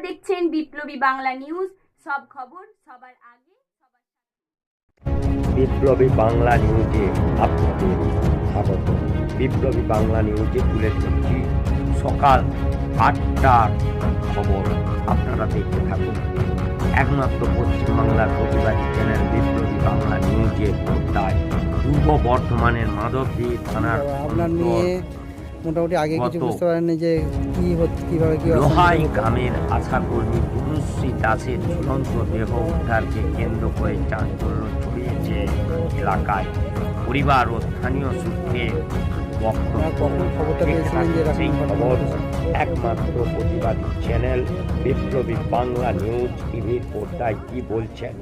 দেখছেন বিপ্লবী বাংলা নিউজ, সব খবর সবার আগে। বিপ্লবী বাংলা নিউজে আপনাদের স্বাগত। বিপ্লবী বাংলা নিউজে তুলে ধরছি সকাল 8টার খবর। আপনারা দেখতে থাকুন একমাত্র পশ্চিমবাংলার প্রতিবাদী চ্যানেল বিপ্লবী বাংলা নিউজের পর্দায়। পূর্ব বর্ধমানের মাধবদী থানার আপনার মেয়ে মোটামুটি আগে কিছু বুঝতে পারেননি যে কিভাবে কি লোহাই গ্রামের আশাকর্মী তনুশ্রী দাসের ঝুলন্ত দেহ উদ্ধারকে কেন্দ্র করে চাঞ্চল্য ছড়িয়েছে এলাকায়। পরিবার ও স্থানীয় সূত্রে খবরটা পেয়েছিলেন যে সেই খবর একমাত্র প্রতিবাদী চ্যানেল বিপ্লবী বাংলা নিউজ টিভির পর্দায় কি বলছেন।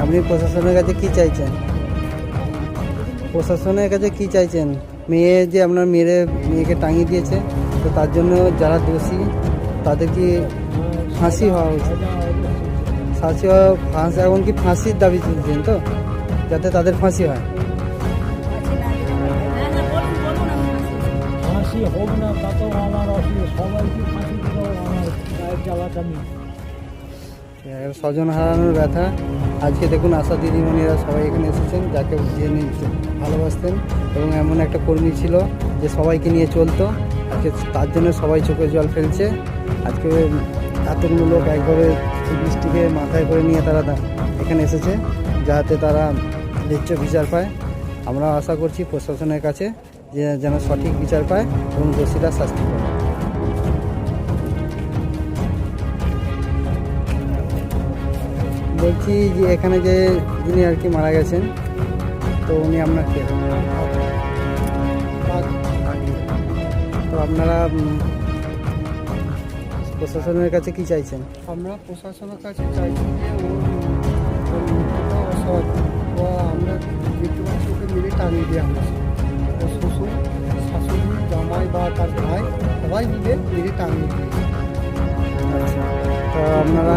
আপনি প্রশাসনের কাছে কি চাইছেন? প্রশাসনের কাছে কি চাইছেন? মেয়ে যে আপনার মেয়েকে টাঙিয়ে দিয়েছে, তো তার জন্য যারা দোষী তাদের কি ফাঁসি হওয়া উচিত। ফাঁসি এমনকি ফাঁসির দাবি তুলছেন তো, যাতে তাদের ফাঁসি হয়। ফাঁসি হোক না তাতেও আমার অসুবিধা, সবাইকে ফাঁসি দিলেও আমার গায়ের জ্বালাটা নেই। স্বজন হারানোর ব্যথা। আজকে দেখুন আশা দিদিমণিরা সবাই এখানে এসেছেন, যাকে যিনি ভালোবাসতেন এবং এমন একটা কর্মী ছিল যে সবাইকে নিয়ে চলতো। আজকে তার জন্য সবাই চোখে জল ফেলছে। আজকে এতগুলো লোক একভাবে বৃষ্টিকে মাথায় করে নিয়ে তারা এখানে এসেছে, যাতে তারা ন্যায্য বিচার পায়। আমরা আশা করছি প্রশাসনের কাছে যে যেন সঠিক বিচার পায় এবং দোষীরা শাস্তি পায়। বলছি যে এখানে যে যিনি আর কি মারা গেছেন, তো উনি আপনার কে? তো আপনারা প্রশাসনের কাছে কি চাইছেন? আমরা প্রশাসনের কাছে চাইছি যে ওর মৃত্যুটা অসৎ, বা আমরা দেখতে পাচ্ছি ওকে মিলে টাঙিয়ে দেওয়া হয়েছে। ওর শ্বশুর, শাশুড়ি, জামাই বা তার ভাই সবাই মিলে টাঙিয়ে দিয়েছে। তো আপনারা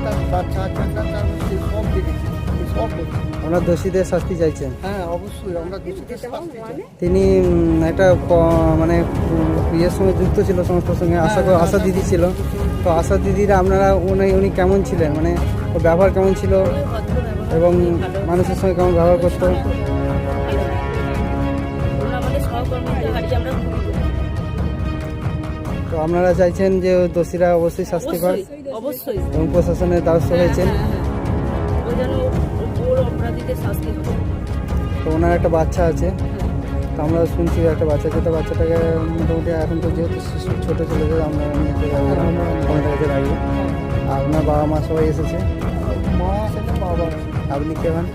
তার বাচ্চা কাচ্চা তার সব দেখেছি, সব বলছি। আপনারা দোষীদের শাস্তি চাইছেন? হ্যাঁ অবশ্যই আমরা দোষীদের শাস্তি চাই। তিনি একটা মানে ইয়ের সঙ্গে যুক্ত ছিল, সংস্থার সঙ্গে আশা দিদি ছিল। তো আশা দিদিরা আপনারা উনি কেমন ছিলেন, মানে ওর ব্যবহার কেমন ছিল এবং মানুষের সঙ্গে কেমন ব্যবহার করতো? তো আপনারা চাইছেন যে দোষীরা অবশ্যই শাস্তি পায় অবশ্যই এবং প্রশাসনের দ্বারস্থ হয়েছেন। তো ওনার একটা বাচ্চা আছে, তো আমরা শুনছি একটা বাচ্চা আছে। তো বাচ্চাটাকে মোটামুটি এখন তো যেহেতু শিশু ছোটো ছেলেদের আমরা নিয়ে চলে যাবো আমাদের কাছে রাখবো। আর আপনার বাবা মা সবাই এসেছে? মা আছে না বাবা? আপনি কে হন?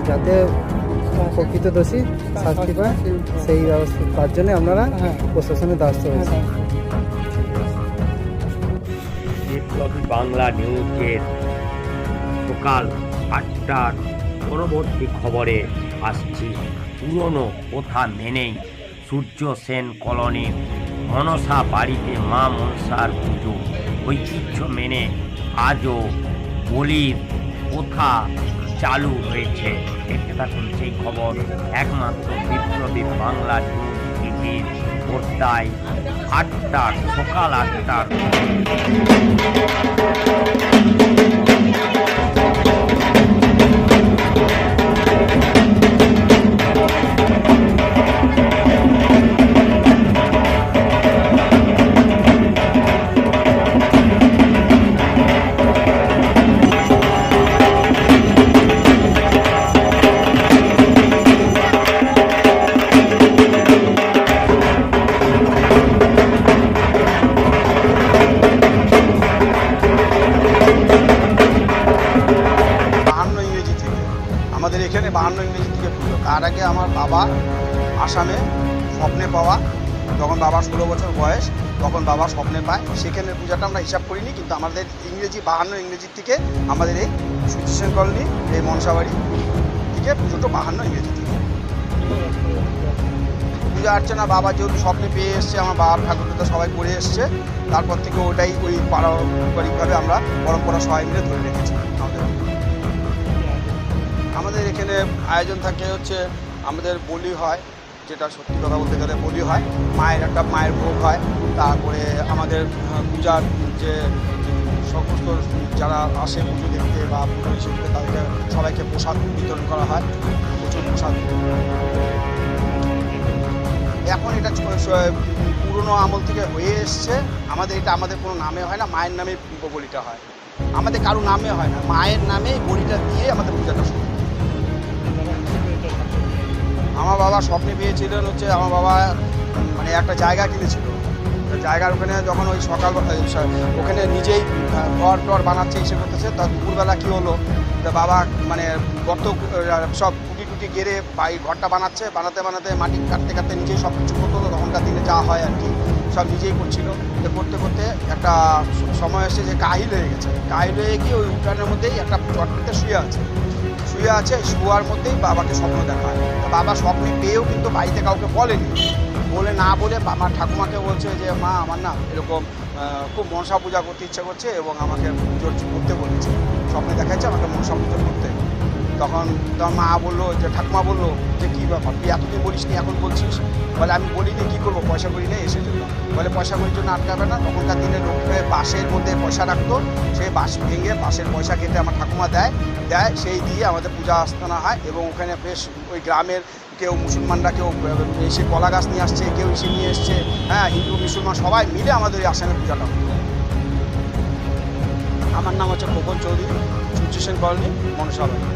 যাতে প্রকৃত দোষী শাস্তি পায় সেই ব্যবস্থা, তার জন্য আপনারা প্রশাসনের দ্বারস্থ হয়েছে। বিপ্লবী বাংলা নিউজের সকাল 8টার পরবর্তী খবরে আসছি। পুরনো প্রথা মেনেই সূর্য সেন কলোনির মনসা বাড়িতে মা মনসার পুজো। ঐতিহ্য মেনে আজও বলির প্রথা চালু হয়েছে। দেখতে থাকুন সেই খবর একমাত্র বিপ্লবী বাংলা নিউজ টিভির পর্দায়। 8টার সকাল 8টার আমাদের এখানে 52 ইংরেজি থেকে পুজো। তার আগে আমার বাবা আসামে স্বপ্নে পাওয়া, যখন বাবার 16 বছর বয়স তখন বাবা স্বপ্নে পায়। সেখানের পূজাটা আমরা হিসাব করিনি, কিন্তু আমাদের ইংরেজি 52 ইংরেজির থেকে আমাদের এই সুচিশন কলোনি এই মনসাবাড়ি থেকে পুজোটা 52 ইংরেজি থেকে। পূজা অর্চনা বাবা যেহেতু স্বপ্নে পেয়ে এসছে, আমার বাবার ঠাকুরটা সবাই করে এসছে, তারপর থেকে ওটাই ওই পারম্পরিকভাবে আমরা পরম্পরা সবাই মিলে ধরে রেখেছি। আমাদের এখানে আয়োজন থাকে হচ্ছে আমাদের বলি হয়, যেটা সত্যি কথা বলতে গেলে বলি হয়, মায়ের ভোগ হয়, তারপরে আমাদের পূজার যে সমস্ত যারা আসে পুজো দেখতে বা পুজো হিসেবে তাদেরকে সবাইকে প্রসাদ বিতরণ করা হয়, প্রচুর প্রসাদ। এখন এটা পুরনো আমল থেকে হয়ে এসছে, আমাদের কোনো নামে হয় না, মায়ের নামে বলিটা হয়, আমাদের কারো নামে হয় না, মায়ের নামে বলিটা দিয়ে আমাদের পূজাটা শুরু। আমার বাবা স্বপ্নে পেয়েছিলেন হচ্ছে, আমার বাবা মানে একটা জায়গা কিনেছিল, জায়গার ওখানে যখন ওই সকাল ওখানে নিজেই ঘর টর বানাচ্ছে, এসে করতেছে, তা দুপুরবেলা কী হলো, বাবা মানে গর্ত সব কুটি গেড়ে ঘরটা বানাতে মাটি কাটতে নিজেই সব কিছু করতো। তখনকার দিনে যা হয় আর কি, সব নিজেই করছিল। করতে একটা সময় এসে যে কাহিল হয়ে গেছে, কাহিল হয়ে গিয়ে ওই উঠানের মধ্যেই একটা চটকিতে শুয়ে আছে, শোয়ার মধ্যেই বাবাকে স্বপ্ন দেখা হয়। বাবা স্বপ্নে পেয়েও কিন্তু বাড়িতে কাউকে বলে আমার ঠাকুমাকে বলছে যে মা আমার না এরকম খুব মনসা পূজা করতে ইচ্ছা করছে এবং আমাকে পুজোর করতে বলেছে, স্বপ্নে দেখাচ্ছে আমাকে মনসা পুজো করতে। তখন মা বললো, যে ঠাকুমা বললো যে কী ব্যাপার, তুই এতদিন বলিস নি এখন বলছিস? বলে আমি বলিনি, কী করবো, পয়সা করি নেই এসে জন্য। বলে পয়সা করির জন্য আটকাবে না। তখনকার দিনে লোকে বাঁশের মধ্যে পয়সা রাখতো, সেই বাঁশ ভেঙে বাঁশের পয়সা কেটে আমার ঠাকুমা দেয়, সেই দিয়ে আমাদের পূজা আস্থানা হয়। এবং ওখানে বেশ ওই গ্রামের কেউ মুসলমানরা কেউ এসে কলা গাছ নিয়ে আসছে, কেউ এসে নিয়ে এসছে, হ্যাঁ, হিন্দু মুসলমান সবাই মিলে আমাদের এই আসামে পূজাটা হয়। আমার নাম হচ্ছে খোকন চৌধুরী, সুচেশন কলোনি, মনসাবাড়ি।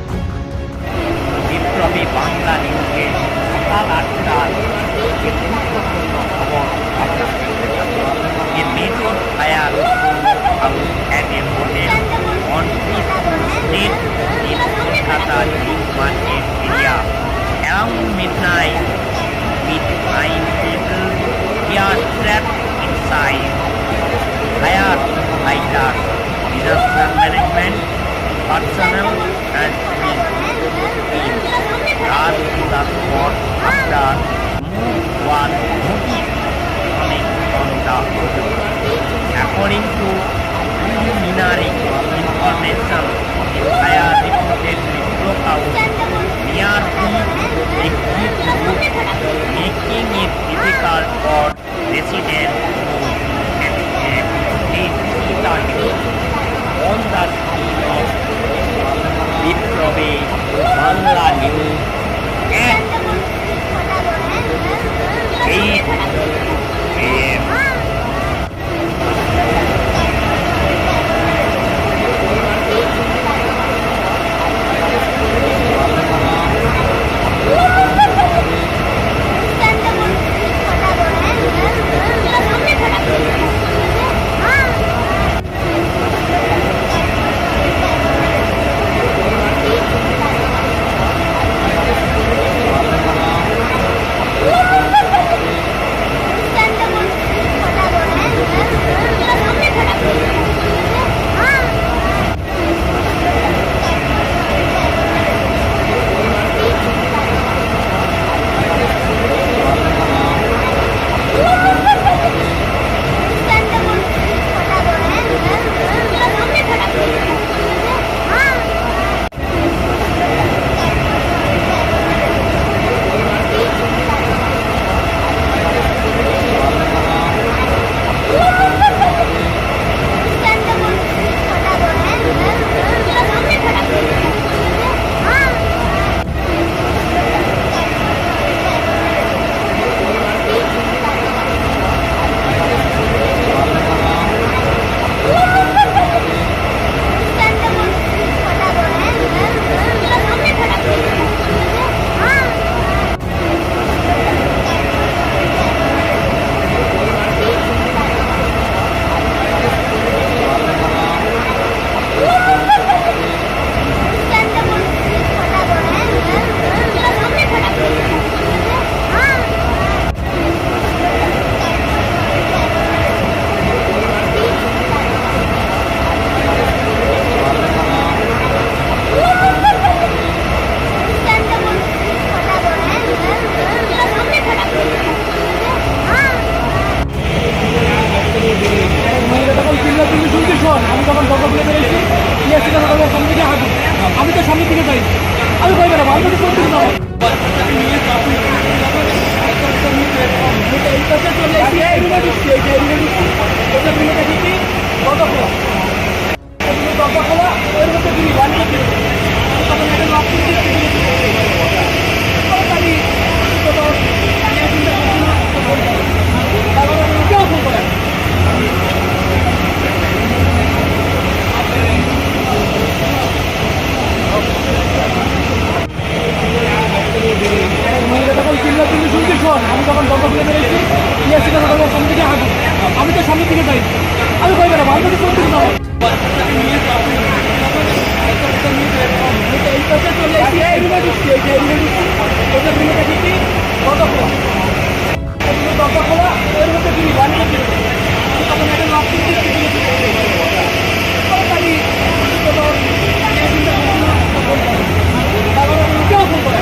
বিপ্লবী বাংলা নিউজে সকাল 8টার যে গুরুত্বপূর্ণ খবর যে major fire at a hotel on 5th Street in Kolkata New Market area around midnight with 9 people were trapped inside. Firefighter, disaster management personnel and team rushed to the spot after move was noticed coming on the road. According to শোন, আমি যখন দরজা খুলে বেরিয়েছি টিএসসিটা দরজার সামনে থেকে আগুন, আমি তো সামনের দিকে যাই, আমি ভয় পেলাম, আমি তো কোন দিকে যাবো? এই পাশে চলে এসেছি, এই রুমে ঢুকছি, এই যে এই রুমে ঢুকছি, ওটা রুমে দেখেছি দরজা খোলা, দরজা খোলা, ওর মধ্যে দিবি বাড়ি করতে তখন একটা লক করে দিচ্ছি, কেউ ফোন করে শুনতে শোন, আমি যখন দরজা খুলে বেরিয়েছি টিএসসিটা দরজার সামনে থেকে আগুন, আমি তো সামনের দিকে যাই, আমি ভয় পেলাম, আমি তো কোন দিকে যাবো? এই পাশে চলে এসেছি, এই রুমে ঢুকছি, এই যে এই রুমে ঢুকছি, ওটা রুমে দেখেছি দরজা খোলা, দরজা খোলা, ওর মধ্যে দিবি বাড়ি করতে তখন একটা লক করে দিচ্ছি, কেউ ফোন করে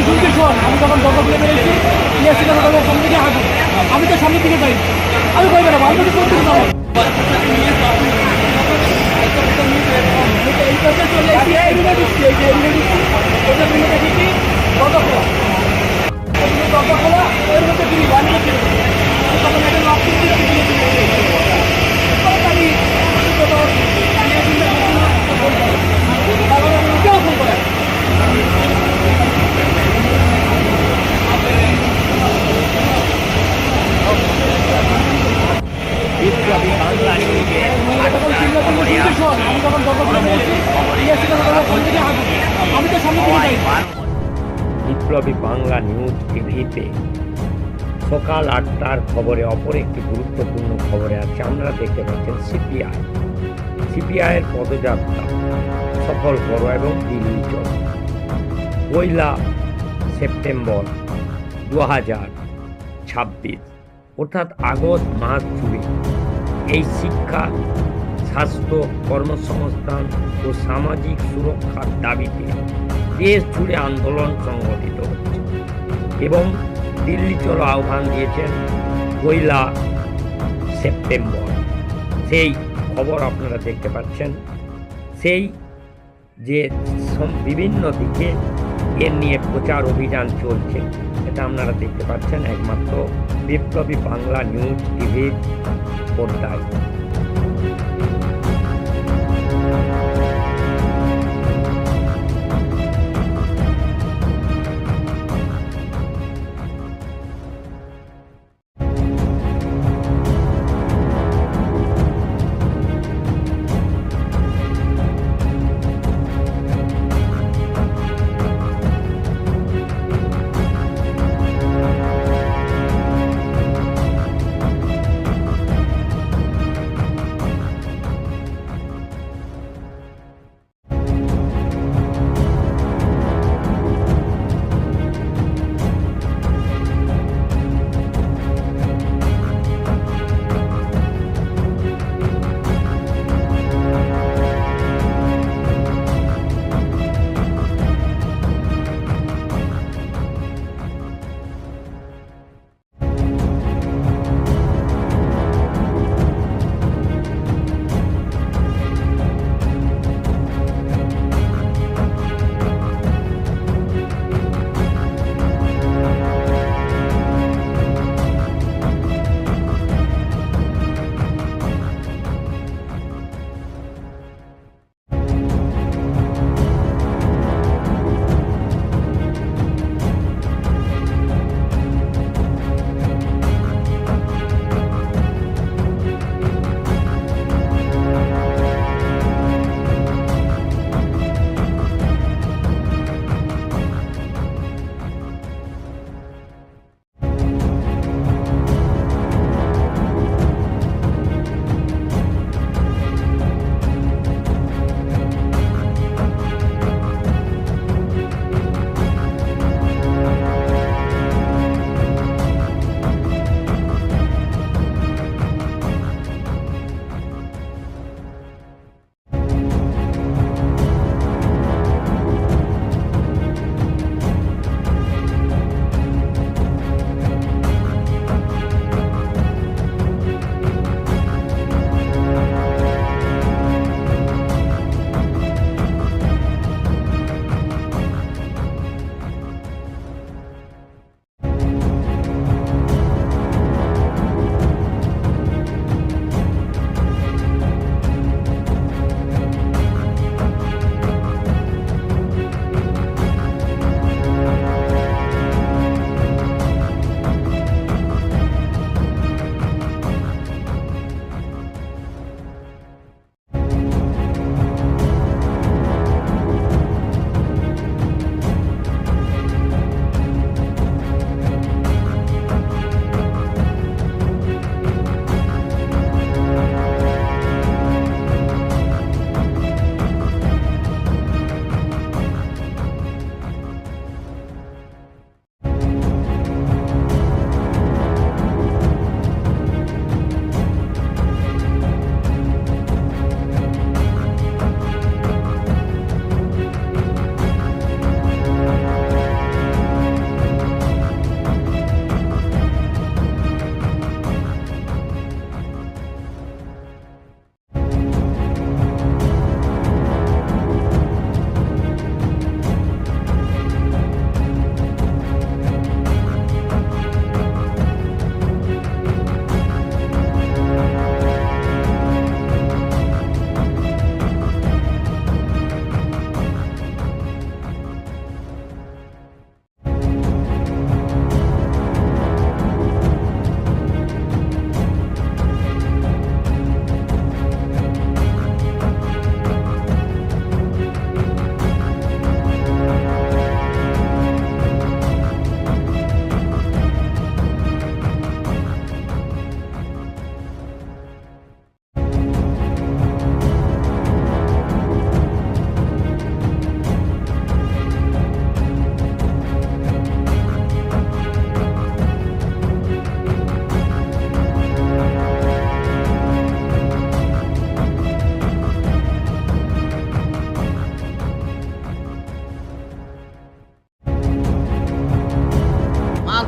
শুনতে শোন, আমি যখন দরজা খুলে বেরিয়েছি টিএসসিটা দরজার সামনে থেকে আগুন, আমি তো সামনের দিকে যাই, আমি ভয় পেলাম, আমি তো কোন দিকে যাবো? এই পাশে চলে এসেছি, এই রুমে ঢুকছি, এই যে এই রুমে ঢুকছি, ওটা রুমে দেখেছি দরজা খোলা, দরজা খোলা, ওর মধ্যে দিবি বাড়ি করতে তখন একটা লক করে দিচ্ছি, কেউ ফোন করে বিপ্লবী বাংলা নিউজে আমি যখন দরজা খুলে বেরিয়েছি টিএসসিটা দরজার সামনে থেকে আগুন, আমি তো সামনে দিকে যাই, বিপ্লবী বাংলা নিউজ টিভিতে সকাল 8টার খবরে অপর একটি গুরুত্বপূর্ণ খবরে আছে। আপনারা দেখতে পাচ্ছেন সিপিআইয়ের পদযাত্রা সফল করো এবং দিল্লি চলো। 1 সেপ্টেম্বর 2026 অর্থাৎ আগস্ট মাস জুড়ে এই শিক্ষা, স্বাস্থ্য, কর্মসংস্থান ও সামাজিক সুরক্ষার দাবিতে দেশ জুড়ে আন্দোলন সংগঠিত হচ্ছে এবং দিল্লি চলো আহ্বান দিয়েছেন 1 সেপ্টেম্বর। সেই খবর আপনারা দেখতে পাচ্ছেন। সেই যে বিভিন্ন দিকে এর নিয়ে প্রচার অভিযান চলছে, এটা আপনারা দেখতে পাচ্ছেন একমাত্র বিপ্লবী বাংলা নিউজ টিভির পর্দায়।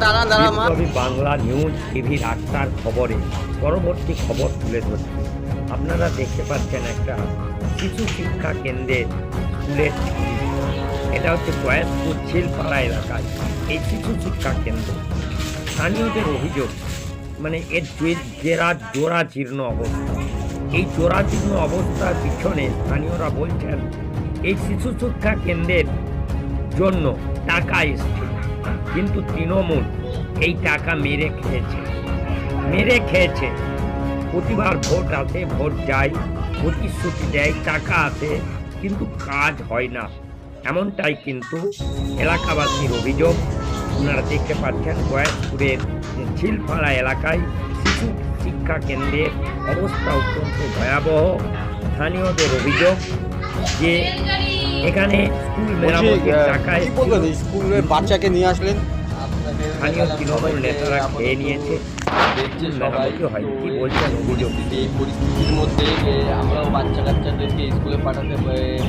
বিপ্লবী বাংলা নিউজ টিভির 8টার খবরে পরবর্তী খবর তুলে ধরছি। আপনারা দেখতে পাচ্ছেন একটা শিশু শিক্ষা কেন্দ্রের স্কুলের ছবি। এটা হচ্ছে গয়েশপুর ঝিলপাড়া এলাকায় এই শিশু শিক্ষা কেন্দ্র। স্থানীয়দের অভিযোগ, মানে এর জোড়াজীর্ণ অবস্থা। এই জোড়াজীর্ণ অবস্থার পিছনে স্থানীয়রা বলছেন এই শিশু শিক্ষা কেন্দ্রের জন্য টাকা এসছে, কিন্তু তৃণমূল এই টাকা মেরে খেয়েছে। প্রতিবার ভোট আসে, ভোট যায়, প্রতিশ্রুতি দেয়, টাকা আসে, কিন্তু কাজ হয় না। এমনটাই কিন্তু এলাকাবাসীর অভিযোগ। আপনারা দেখতে পাচ্ছেন গয়েশপুরের ঝিলপাড়া এলাকায় শিশু শিক্ষা কেন্দ্রের অবস্থা অত্যন্ত ভয়াবহ। স্থানীয়দের অভিযোগ যে এখানে স্কুল মেরামতের টাকায় স্কুলের বাচ্চাকে নিয়ে আসলেন, স্থানীয় তৃণমূল নেতারা খেয়ে নিয়েছে, দেখছে সবাই। মেরামতি হয়। কি বলছেন অভিযোগ? এই পরিস্থিতির মধ্যে আমরাও বাচ্চা কাচ্চাদেরকে স্কুলে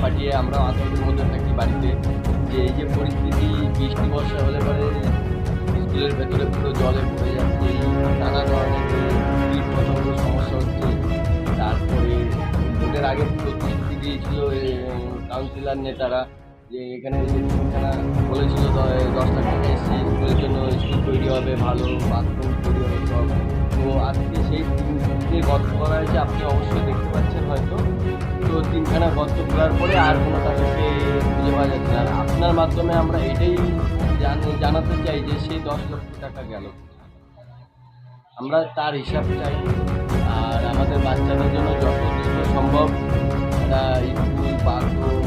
পাঠিয়ে আমরাও আতঙ্কের মধ্যে থাকি বাড়িতে, যে এই যে পরিস্থিতি, বৃষ্টি বর্ষা হলে পরে স্কুলের ভেতরে পুরো জলে পড়ে যাচ্ছে, নানা ধরনের কীট পতঙ্গ সমস্যা হচ্ছে। তারপরে ভোটের আগে প্রতিশ্রুতি দিয়েছিল কাউন্সিলর নেতারা যে এখানে যে তিনখানা বলেছিল 10 লাখ টাকা এসছে স্কুলের জন্য, স্কুল তৈরি হবে, ভালো বাথরুম তৈরি হবে সব। তো আজকে সেই তিনটে গর্ত করা হয়েছে, আপনি অবশ্যই দেখতে পাচ্ছেন হয়তো। তো তিনখানা গর্ত করার পরে আর কোনো তাদেরকে খুঁজে পাওয়া যাচ্ছে না। আর আপনার মাধ্যমে আমরা এটাই জানাতে চাই যে সেই 10 লক্ষ টাকা গেল, আমরা তার হিসাব চাই। আর আমাদের বাচ্চাদের জন্য যত দ্রুত সম্ভব একটা স্কুল, বাথরুম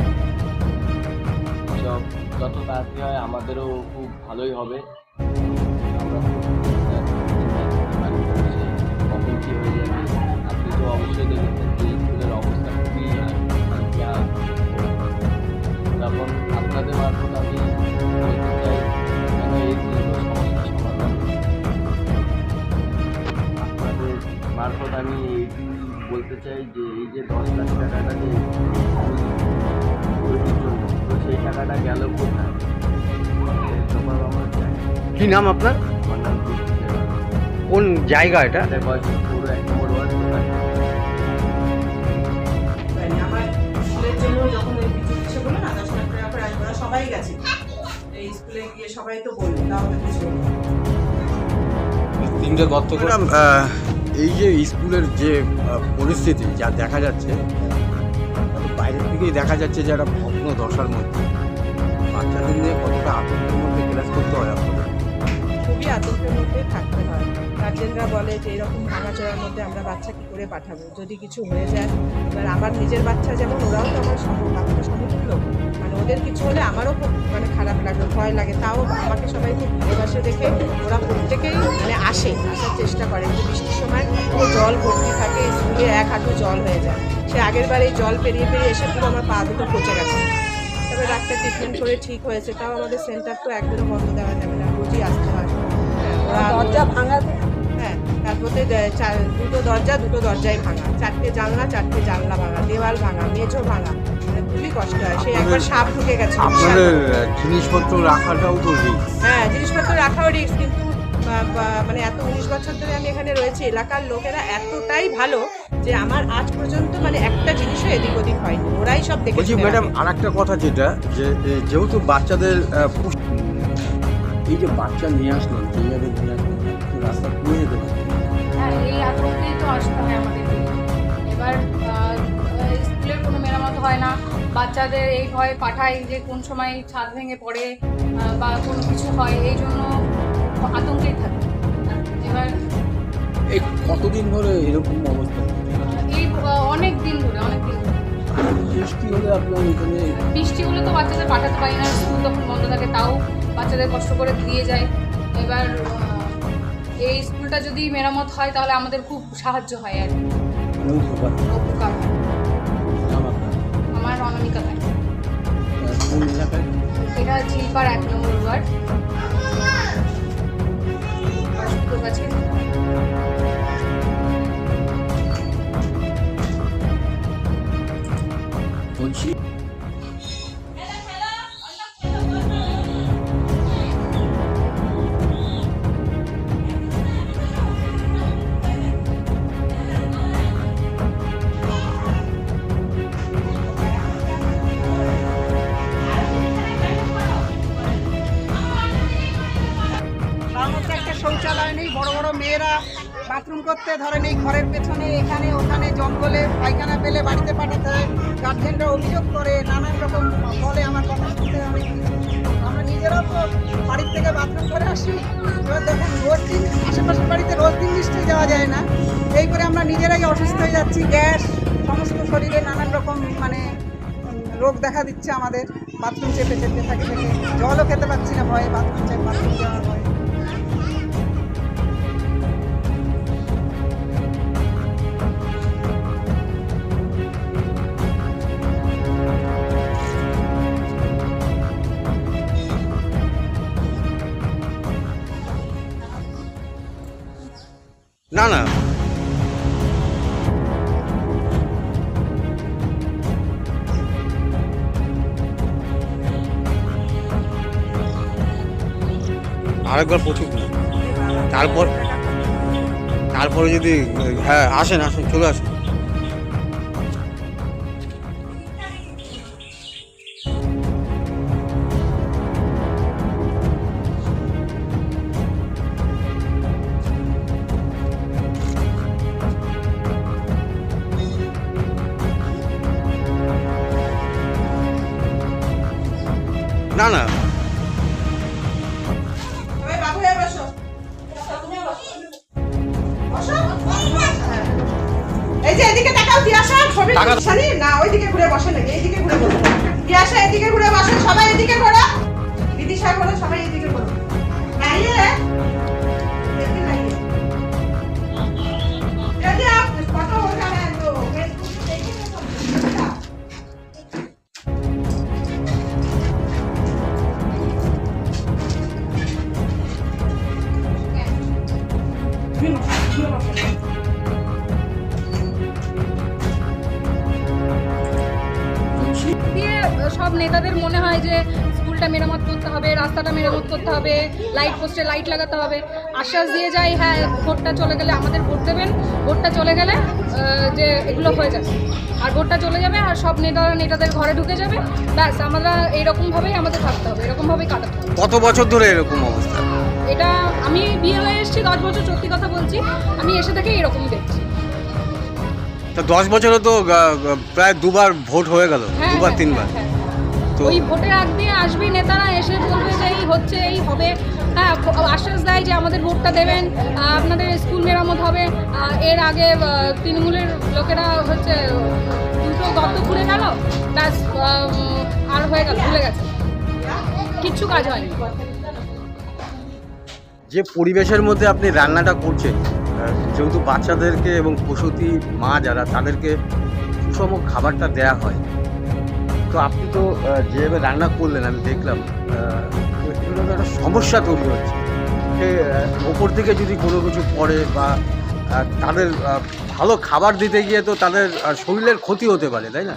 সব যত তাড়াতাড়ি হয় আমাদেরও খুব ভালোই হবে। আমরা কখন কী হয়ে যাবে, আপনি তো অবশ্যই দেখেছেন যে স্কুলের অবস্থা খুবই খারাপ। তখন আপনাদের মারফত আমি বলতে চাই যেন এই সমস্যার সমাধান, আপনাদের মারফত আমি এইটি বলতে চাই যে এই যে 10 লাখ টাকাটা যে তৈরির জন্য, তো সেই টাকাটা গেল কোথায় জবাব আমরা চাই। কি নাম আপনার? আমার নাম কোন জায়গা এটা? পুরো 1 নম্বর ওয়ার্ড। আমার স্কুলের জন্য যখন ওই কিছু কিছু বললো না 10 লাখ টাকা করে আসবে, ওরা সবাই গেছে এই স্কুলে গিয়ে, সবাই তো বললো, তাও তো কিছু হলো না। তিনটে গর্ত করে এই যে স্কুলের যে পরিস্থিতি যা দেখা যাচ্ছে, বাইরের থেকেই দেখা যাচ্ছে যে একটা ভগ্ন দশার মধ্যে। বাচ্চাদের নিয়ে কতটা আতঙ্কের মধ্যে ক্লাস করতে হয় আপনাদের? খুবই আতঙ্কের মধ্যে থাকতে হয়। গার্জেনরা বলে যে এরকম ভাঙাচোরার মধ্যে আমরা বাচ্চা কী করে পাঠাবো, যদি কিছু হয়ে যায়। এবার আমার নিজের বাচ্চা যেমন, ওরাও তো আমার বাচ্চা সমতুল্য, মানে ওদের কিছু হলে আমারও খুব খারাপ লাগে, ভয় লাগে। তাও আমাকে সবাই খুব ভালোবাসে দেখে ওরা প্রত্যেকেই আসার চেষ্টা করে। কিন্তু বৃষ্টির সময় পুরো জল ভর্তি থাকে, স্কুলে 1 হাঁটু জল হয়ে যায়। সে আগের বার এই জল পেরিয়ে এসে পুরো আমার পা দুটো পচে গেছে। তবে ডাক্তার ট্রিটমেন্ট করে ঠিক হয়েছে। তাও আমাদের সেন্টার তো একদিনও বন্ধ দেওয়া যাবে না, রোজই আসতে হয়। দরজা ভাঙা, হ্যাঁ, তারপরে দুটো দরজাই ভাঙা, 4টে জানলা, 4টে জানলা ভাঙা, দেওয়াল ভাঙা, মেঝো ভাঙা, মানে খুবই কষ্ট হয়। সেই একবার সাপ ঢুকে গেছে। আপনাদের জিনিসপত্র রাখাটাও তো রিস্ক। হ্যাঁ, জিনিসপত্র রাখাও রিস্ক, কিন্তু মানে এত 19 বছর ধরে আমি এখানে রয়েছি, এলাকার লোকেরা এতটাই ভালো যে আমার আজ পর্যন্ত মানে একটা জিনিসও এদিক ওদিক হয়নি, ওরাই সব দেখে। বলছি ম্যাডাম, আর একটা কথা যেটা, যে যেহেতু বাচ্চাদের এই যে বাচ্চা নিয়ে আসলেন, যেভাবে নিয়ে আসলেন, রাস্তা পুরো যেতে পারে। হ্যাঁ, এই আতঙ্কেই তো আসতে হয় আমাদের। এবার স্কুলের কোনো মেরামত হয় না, বাচ্চাদের এই ভয়ে পাঠাই যে কোন সময় ছাদ ভেঙে পড়ে বা কোনো কিছু হয়, এই জন্য আতঙ্কেই থাকে। এবার এই কতদিন ধরে এরকম অবস্থা? এই অনেক দিন ধরে। বৃষ্টি হলে আপনার এখানে, বৃষ্টি হলে তো বাচ্চাদের পাঠাতে পারি না, স্কুল তখন বন্ধ থাকে, তাও বাচ্চাদের কষ্ট করে দিয়ে যায়। এবার এই স্কুলটা যদি মেরামত হয় তাহলে আমাদের খুব সাহায্য হয় আর উপকার হয়। আমার অনামিকা থাকে। কোন এলাকায়? এটা ঝিলপাড়া 1 নম্বর ওয়ার্ড, কাছে। বলছি নেই, বড় বড় মেয়েরা বাথরুম করতে ধরেন এই ঘরের পেছনে এখানে ওখানে জঙ্গলে পায়খানা পেলে বাড়িতে পাঠাতে হয়। গার্জেনরা অভিযোগ করে, নানান রকম বলে, আমার কথা শুনতে হবে। আমরা নিজেরাও তো বাড়ির থেকে বাথরুম করে আসি। এবার দেখুন রোজ দিন আশেপাশের বাড়িতে রোজ দিন নিশ্চয়ই যাওয়া যায় না। এই করে আমরা নিজেরাই অসুস্থ হয়ে যাচ্ছি। গ্যাস, সমস্ত শরীরে নানান রকম মানে রোগ দেখা দিচ্ছে আমাদের। বাথরুম চেপে চেপে থাকে থেকে জলও খেতে পাচ্ছি না ভয়ে, বাথরুম যাওয়ার ভয়ে। না না আরেকবার প্রচুর তারপরে যদি হ্যাঁ আসেন চলে আসুন। না না বাবু হয়ে বসো, এই যে এদিকে তাকাও, তিয়াশা ছবি তুলছানি না, ওইদিকে ঘুরে বসে নাকি, এইদিকে ঘুরে বসো। তিয়াশা এদিকে ঘুরে বসে, সবাই এদিকে ঘোরো, বিদিশা ঘোরো, সবাই এদিকে ঘোরো। দাঁড়িয়ে এদিকে দাঁড়িয়ে যদি আপ ফটো हो रहा है तो फेसबुक पे देखिए तो দিয়ে সব নেতাদের মনে হয় যে স্কুলটা মেরামত করতে হবে, রাস্তাটা মেরামত করতে হবে, লাইট পোস্টে লাইট লাগাতে হবে, আশ্বাস দিয়ে যায় হ্যাঁ ভোটটা চলে গেলে আমাদের ভোট দেবেন, ভোটটা চলে গেলে যে এগুলো হয়ে যাবে, আর ভোটটা চলে যাবে আর সব নেতাদের ঘরে ঢুকে যাবে, ব্যাস আমরা এইরকমভাবেই আমাদের থাকতে হবে, এরকমভাবেই কাটাতে হবে। কত বছর ধরে এরকম অবস্থা? এটা আমি বিয়ে হয়ে এসেছি 10 বছর, সত্যি কথা বলছি, আমি এসে থেকে এরকমই দেখছি। তো 10 বছরে তো প্রায় দুবার ভোট হয়ে গেল, দুবার তিনবার। তো ওই ভোটের আগ দিয়ে আসবে নেতারা, এসে বলবে যে এই হচ্ছে এই হবে, হ্যাঁ আশ্বাস দেয় যে আমাদের ভোটটা দেবেন, আপনাদের স্কুল মেরামত হবে। এর আগে তৃণমূলের লোকেরা হচ্ছে দুটো গর্ত খুঁড়ে গেল, ব্যাস আর হয়ে গেল, ভুলে গেছে, কিচ্ছু কাজ হয়নি। যে পরিবেশের মধ্যে আপনি রান্নাটা করছেন, যেহেতু বাচ্চাদেরকে এবং প্রসূতি মা যারা তাদেরকে সুষম খাবারটা দেয়া হয়, তো আপনি তো যেভাবে রান্না করলেন আমি দেখলাম, এগুলো তো একটা সমস্যা তৈরি হচ্ছে। ওপর থেকে যদি কোনো কিছু পড়ে বা তাদের ভালো খাবার দিতে গিয়ে তো তাদের শরীরের ক্ষতি হতে পারে, তাই না?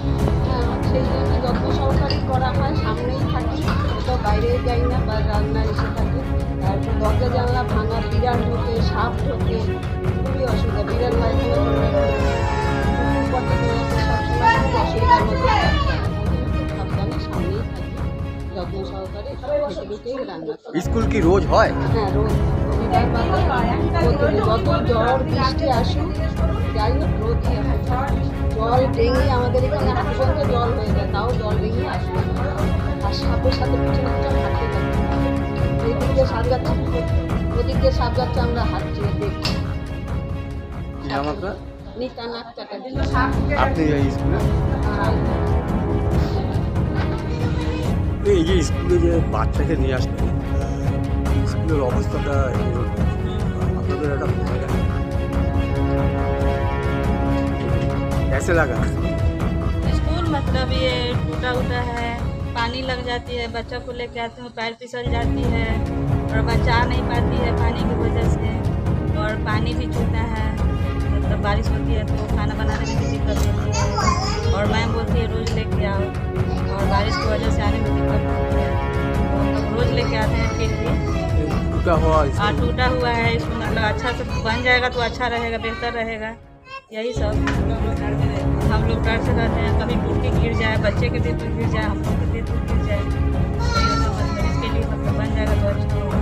সেই জন্য যত্ন সহকারে করা হয়, সামনেই থাকি, কোথাও বাইরে যাই না বা রান্না এসে থাকে। তারপর দরজা জানলা ভাঙা, বিড়াল ঢোকে, সাপ ঢোকে, খুবই অসুবিধা। বিড়াল পায়খানা করতে সবসময় খুব অসুবিধার মধ্যে সাবধানে সামনেই থাকি, যত্ন সহকারে ঢুকেই রান্না করি। স্কুল কি রোজ হয়? হ্যাঁ রোজ, রবিবার যত ঝড় বৃষ্টি আসুক যাই হোক রোদই আসে। জল ডেঙ্গি আমাদের এখানে হাঁটু পর্যন্ত জল হয়ে যায়, তাও জল ডেঙ্গি আসে, আর সাপের সাথে পিছনে পিছনে হাঁটতে থাকি। এই দিক দিয়ে সাপ যাচ্ছে, ওদিক দিয়ে সাপ যাচ্ছে, আমরা হাঁটছি দেখছি। কি নাম আপনার? নিতা নাক চ্যাটার্জি। আপনি এই স্কুলে? এই যে স্কুলে যে বাচ্চাকে নিয়ে আসবেন, স্কুলের অবস্থাটা আপনাদের একটা ভয় লাগে, कैसे लगा? स्कूल मतलब ये टूटा उटा है, पानी लग जाती है, बच्चा को लेके आते हैं पैर फिसल जाती है और बच्चा आ नहीं पाती है पानी की वजह से, और पानी भी चूता है, मतलब बारिश होती है तो खाना बनाने में भी दिक्कत होती है, और मैम बोलती है रोज़ लेके आओ, और बारिश की वजह से आने में दिक्कत होती है, तो हम लोग रोज़ लेके आते हैं। फिर भी टूटा हुआ है, इसको मतलब अच्छा से बन जाएगा तो अच्छा रहेगा, बेहतर रहेगा, यही सब हम लोग डर से रहते हैं, कभी टूट के गिर जाए, बच्चे के देह पर गिर जाए, हम लोग के देह पर गिर जाए, तो मतलब इसके लिए मतलब बन जाएगा तो अच्छा होगा।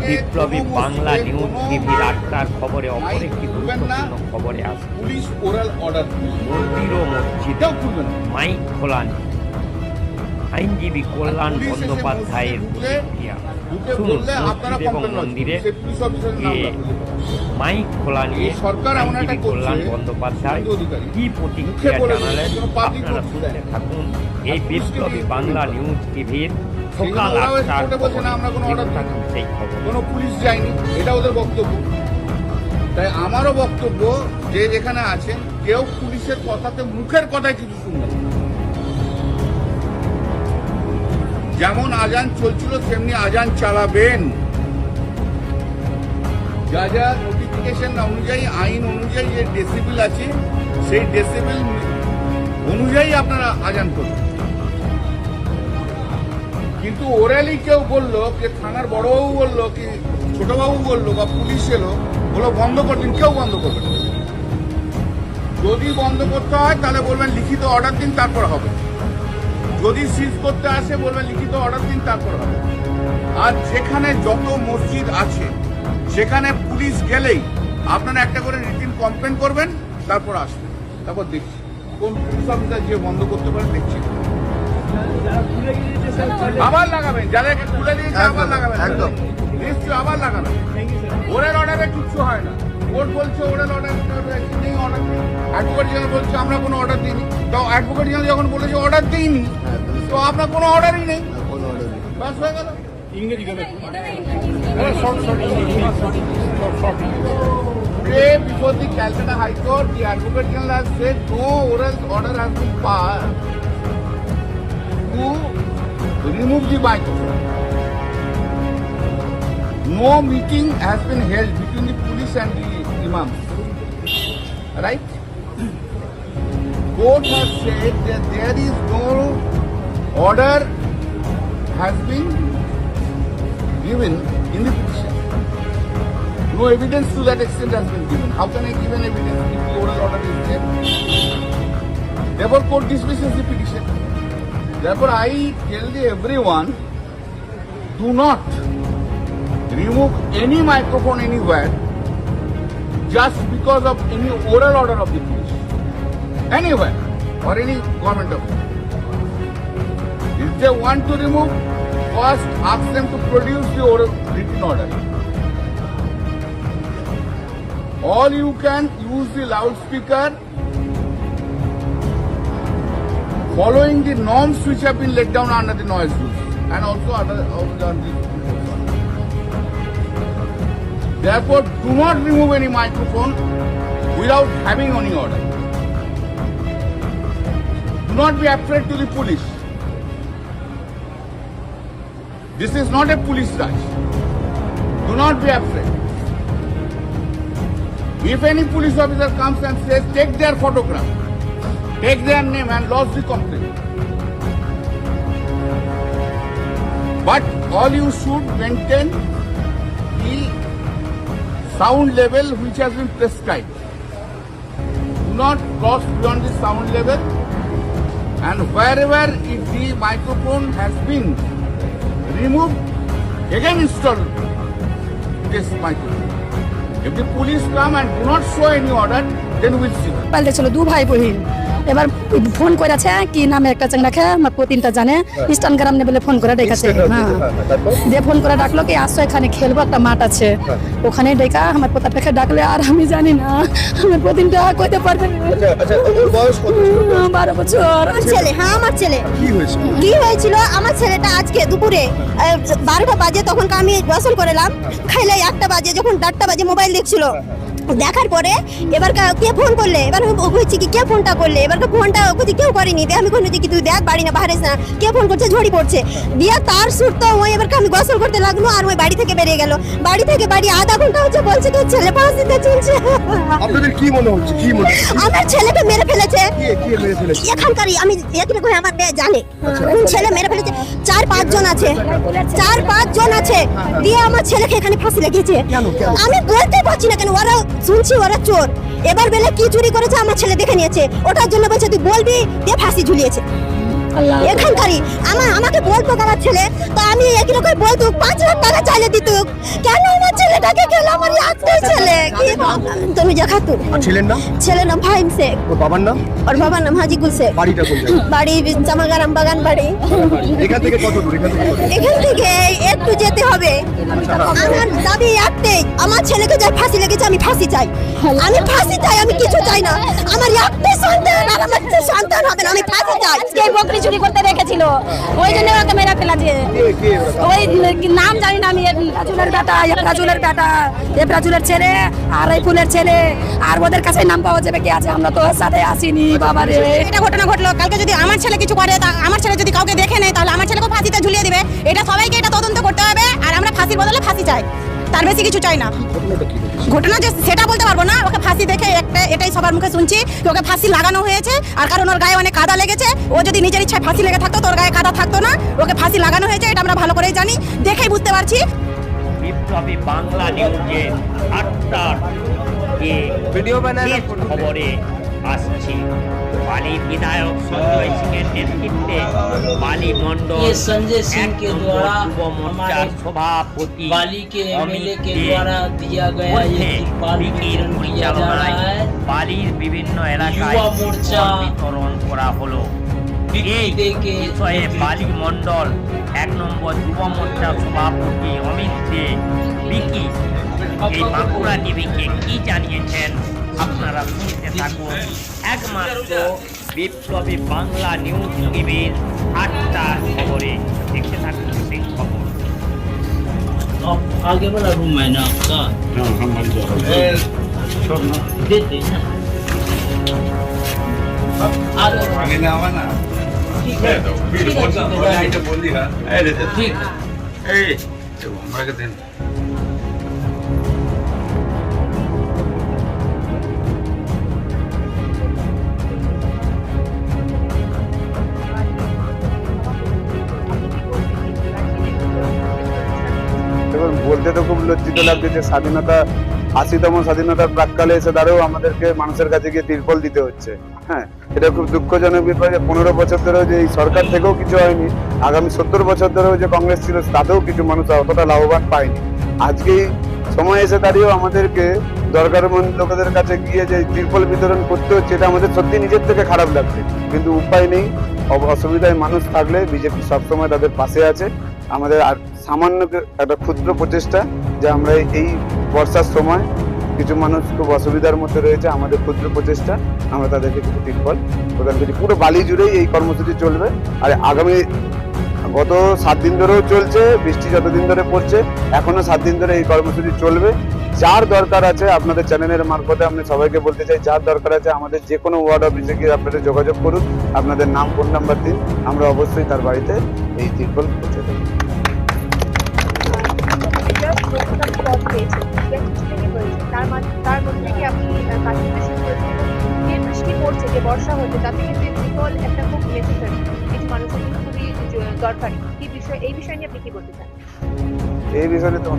বিপ্লবী বাংলা নিউজ টিভির 8টার খবরে অপর একটি গুরুত্বপূর্ণ খবরে আসে পুলিশ ওরাল অর্ডার মন্দির ও মসজিদে মাইক খোলা নেই। আইনজীবী কল্যাণ বন্দ্যোপাধ্যায়ের প্রতিক্রিয়া শুনুন। মসজিদ এবং মন্দিরে মাইক খোলা নিয়ে আইনজীবী কল্যাণ বন্দ্যোপাধ্যায় কি প্রতিক্রিয়া জানালেন আপনারা শুনতে থাকুন এই বিপ্লবী বাংলা নিউজ টিভির সকাল 8টার থাকুন সেই খবর। কোনো পুলিশ যায়নি, এটা ওদের বক্তব্য। তাই আমারও বক্তব্য যে যেখানে আছেন কেউ পুলিশের কথাতে মুখের কথায় কিছু শুনবেন না। যেমন আজান চলছিল তেমনি আজান চালাবেন। যা যা নোটিফিকেশন অনুযায়ী আইন অনুযায়ী যে ডেসিবেল আছে সেই ডেসিবেল অনুযায়ী আপনারা আজান করবেন। কিন্তু ওরালি কেউ বললো যে থানার বড়বাবু বললো কি ছোটবাবু বললো বা পুলিশ এলো বলো বন্ধ করবেন, কেউ বন্ধ করবেন না। যদি বন্ধ করতে হয় তাহলে বলবেন লিখিত অর্ডার দিন, তারপর হবে। যদি সিজ করতে আসে বলবেন লিখিত অর্ডার দিন, তারপর হবে। আর যেখানে যত মসজিদ আছে সেখানে পুলিশ গেলেই আপনারা একটা করে রিটিন কমপ্লেন করবেন, তারপর আসবেন, তারপর দেখছি কোন পুলিশ অফিসার যে বন্ধ করতে পারে দেখছি। আবার লাগাবেন, যাদেরকে খুলে দিয়েছে আবার লাগাবেন, একদম নিশ্চয়ই আবার লাগাবেন। ওরের অর্ডারে কিচ্ছু হয় না। কোর্ট বলছে ওরের অর্ডার নেই, অর্ডার নেই। অ্যাডভোকেট জেনারেল বলছে আমরা কোনো অর্ডার দিইনি। তো অ্যাডভোকেট জেনারেল যখন বলেছে অর্ডার দিইনি, তো আপনার কোনো অর্ডারই নেই, বাস হয়ে গেল। ইংরেজি before the Calcutta High Court, the Advocate General has said no oral order has been passed to remove the microphone. No meeting has been held between the police and the imams. Right? Court has said that there is no order has been given in the petition. No evidence to that extent has been given. How can I give an evidence if the oral order is there? Therefore, court dismisses the petition. Therefore, I tell everyone, do not remove any microphone anywhere just because of any oral order of the police. Anywhere or any government office. If they want to remove, first ask them to produce the oral written order. All you can use the loudspeaker following the norms which have been laid down under the noise rules and also under the. Therefore, do not remove any microphone without having any order. Do not be afraid to the police. This is not a police rush. Do not be afraid. If any police officer comes and says, take their photograph, take their name and lodge the complaint. But all you should maintain the sound level which has been prescribed. Do not cross beyond the sound level, and wherever if the microphone has been removed, again install this microphone. If the police come and do not show any order, then we'll see. পাল্টে ছিল দু ভাই বহিন, এবার phone করেছে কি নামে একটা চাংড়াখা আমার প্রতিনটা জানে ইনস্টাগ্রাম নে বলে ফোন করে ডেকেছে। হ্যাঁ, দিয়ে ফোন করে ডাকলো কি আসো এখানে খেলবো, একটা মাঠ আছে ওখানে ডেকা আমার পোতাটাকে ডাকলে আর আমি জানি না আমার প্রতিনটা কইতে পারবে না। আচ্ছা, ওর বয়স কত? 12 বছর। ছেলে, হ্যাঁ আমার ছেলে। কি হয়েছিল আমার ছেলেটা আজকে দুপুরে 12টা বাজে তখন আমি গোসল করলাম, খাইলে 1টা বাজে যখন 4টা বাজে মোবাইল দেখছিল, দেখার পরে এবার কে ফোন করলে, এবার বলছি কি কে ফোনটা করলে, এবার ফোনটা কেউ করেনি। আমি কোনো কি তুই দেখ বাড়ি না বাইরে না, কে ফোন করছে ঝড়ি পড়ছে দিয়া তার সুর তো ওই এবার আমি গোসল করতে লাগলো আর ওই বাড়ি থেকে বেরিয়ে গেল। বাড়ি থেকে বাড়ি আধা ঘন্টা হচ্ছে, বলছে তোর ছেলে 5 দিতে চলছে। আপনাদের কি মনে হচ্ছে? কি মনে হচ্ছে? আমার ছেলেকে মেরে ফেলেছে। কে মেরে ফেলেছে? এখানকারই আমি এখানে কই আমার মেয়ে জানে কোন ছেলে মেরে ফেলেছে। 4-5 জন আছে, 4-5 জন আছে দিয়ে আমার ছেলেকে এখানে ফাঁসি লাগিয়েছে। আমি বলতে পারছি না কেন, ওরা শুনছি ওরা চোর। এবার বেলা কি চুরি করেছে আমার ছেলে দেখে নিয়েছে, ওটার জন্য বলছে তুই বলবি দিয়ে ফাঁসি ঝুলিয়েছে। এখানকারই আমাকে বলতো আমার ছেলে, তো আমি একই রকম বলতো 5 লাখ টাকা চাইলে দিত, কেন আমার ছেলেটাকে খেলো, আমার একটাই ছেলে, কি তুমি দেখাতো। ছেলের নাম ফাহিম শেখ। ওর বাবার নাম হাজিকুল শেখ। বাড়ি জামাগারাম বাগান বাড়ি। এখান থেকে একটু যেতে হবে। আমার দাবি একটাই, আমার ছেলেকে যা ফাঁসি লেগেছে আমি ফাঁসি চাই, আমি কিছু চাই না। আমার একটাই সন্তান, আর আমার সন্তান হবে না, আমি ফাঁসি চাই। কে বকরি চুরি করতে রেখেছিল, ওই জন্য ওকে মেরে ফেলা দিয়ে। ওই নাম জানি না আমি, রাজুলের ছেলে আর এই ফুলের ছেলে, আর ওদের কাছে নাম পাওয়া যাবে কি আছে, আমরা তো ওর সাথে আসিনি বাবা রে। এটা ঘটনা ঘটলো, কালকে যদি আমার ছেলে কিছু করে, আমার ছেলে যদি কাউকে দেখে নেয়, তাহলে আমার ছেলেকে ফাঁসিতে ঝুলিয়ে দিবে। এটা সবাইকে এটা তদন্ত করতে হবে, আর আমরা ফাঁসির বদলে ফাঁসি চাই, তার বেশি কিছু চাই না। ঘটনা যে সেটা বলতে পারবো না, ওকে ফাঁসি দেখে এটাই সবার মুখে শুনছি, ওকে ফাঁসি লাগানো হয়েছে। আর কারণ ওর গায়ে অনেক কাদা লেগেছে, ও যদি নিজের ইচ্ছায় ফাঁসি লেগে থাকতো, তোর গায়ে কাদা থাকতো না। ওকে ফাঁসি লাগানো হয়েছে, এটা আমরা ভালো করেই জানি, দেখেই বুঝতে পারছি। বিপ্লবী বাংলা নিউজে 8টার ভিডিও খবরে আসছি। বালি বিধায়ক সঞ্জয় সিংয়ের নেতৃত্বে বালি মন্ডল संजय सिंह के द्वारा মোর্চার সভাপতি बाली के एमएलए के द्वारा दिया गया ये तिरपाल वितरण किया जा रहा है। বালির বিভিন্ন এলাকায় युवा मोर्चा বিতরণ করা হলো। এই বিষয়ে বালি মন্ডল 1 নম্বর যুব মোর্চার সভাপতি অমিত দে বিকি এই বাঁকুড়া টিভিকে কি জানিয়েছেন আপনারা শুনতে থাকুন। একমাত্র বিপ্লবী বাংলা নিউজ টিভির 8টা খবরে দেখতে থাকুন সেই খবর। अब आगे वाला रूम है ना आपका, देते हैं आगे ना आवा ना, ठीक है ठीक हमारा के दिन বলতে তো খুব লজ্জিত লাগছে যে স্বাধীনতা 80তম স্বাধীনতার প্রাককালে এসে দাঁড়িয়েও আমাদেরকে মানুষের কাছে গিয়ে তিরপল দিতে হচ্ছে। হ্যাঁ, এটা খুব দুঃখজনক বিষয় যে 15 বছর ধরেও যে এই সরকার থেকেও কিছু হয়নি, আগামী 70 বছর ধরেও যে কংগ্রেস ছিল তাতেও কিছু মানুষ অতটা লাভবান পায়নি। আজকেই সময় এসে দাঁড়িয়েও আমাদেরকে দরকারমন্দ লোকেদের কাছে গিয়ে যে তিরপল বিতরণ করতে হচ্ছে, এটা আমাদের সত্যি নিজের থেকে খারাপ লাগছে, কিন্তু উপায় নেই। অসুবিধায় মানুষ থাকলে বিজেপি সবসময় তাদের পাশে আছে। আমাদের আর সামান্য একটা ক্ষুদ্র প্রচেষ্টা যে আমরা এই বর্ষার সময় কিছু মানুষ খুব অসুবিধার মধ্যে রয়েছে, আমাদের ক্ষুদ্র প্রচেষ্টা আমরা তাদেরকে কিছু তিরপল প্রদান করি। পুরো বালি জুড়েই এই কর্মসূচি চলবে, আর আগামী গত 7 দিন ধরেও চলছে, বৃষ্টি যতদিন ধরে পড়ছে এখনো 7 দিন ধরে এই কর্মসূচি চলবে। যার দরকার আছে আপনাদের চ্যানেলের মারফতে আমি সবাইকে বলতে চাই, যার দরকার আছে আমাদের যে কোনো ওয়ার্ড অফিসে গিয়ে আপনাদের যোগাযোগ করুন, আপনাদের নাম ফোন নাম্বার দিন, আমরা অবশ্যই তার বাড়িতে এই তিরপল পৌঁছে দেবো। তার মধ্যে কি আপনি যে বৃষ্টি পড়ছে, যে বর্ষা হচ্ছে, তাতে কিন্তু বিকল একটা খুব নেসেসারি, কিছু মানুষের কিন্তু খুবই দরকারি। কি বিষয়, এই বিষয় নিয়ে আপনি কি বলতে চান? এই বিষয়ে তো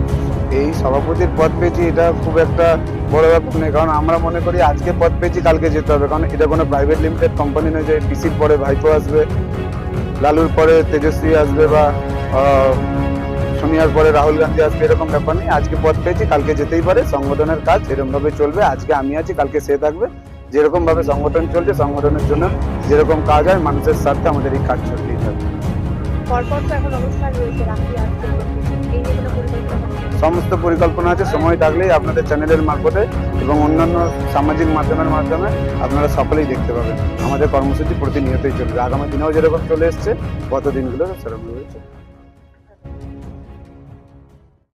এই সভাপতির পদ পেয়েছি, এটা খুব একটা বড় ব্যাপার নেই, কারণ আমরা মনে করি আজকে পদ পেয়েছি কালকে যেতে হবে, কারণ এটা কোনো প্রাইভেট লিমিটেড কোম্পানি নয় যে পিসির পরে ভাইপো আসবে, লালুর পরে তেজস্বী আসবে, বা সোনিয়ার পরে রাহুল গান্ধী আসবে, এরকম ব্যাপার নেই। আজকে পদ পেয়েছি কালকে যেতেই পারে, সংগঠনের কাজ এরকম ভাবে চলবে। আজকে আমি আছি, কালকে সে থাকবে, যেরকম ভাবে সংগঠন চলছে, সংগঠনের জন্য যেরকম কাজ হয় মানুষের স্বার্থে আমাদের এই কাজ চলতেই থাকবে। সমস্ত পরিকল্পনা আছে, সময় থাকলেই আপনাদের চ্যানেলের মারফতে এবং অন্যান্য সামাজিক মাধ্যমের মাধ্যমে আপনারা সকলেই দেখতে পাবেন। আমাদের কর্মসূচি প্রতিনিয়তই চলবে, আগামী দিনেও যেরকম চলে এসছে, গত দিনগুলো সেরকম চলবে।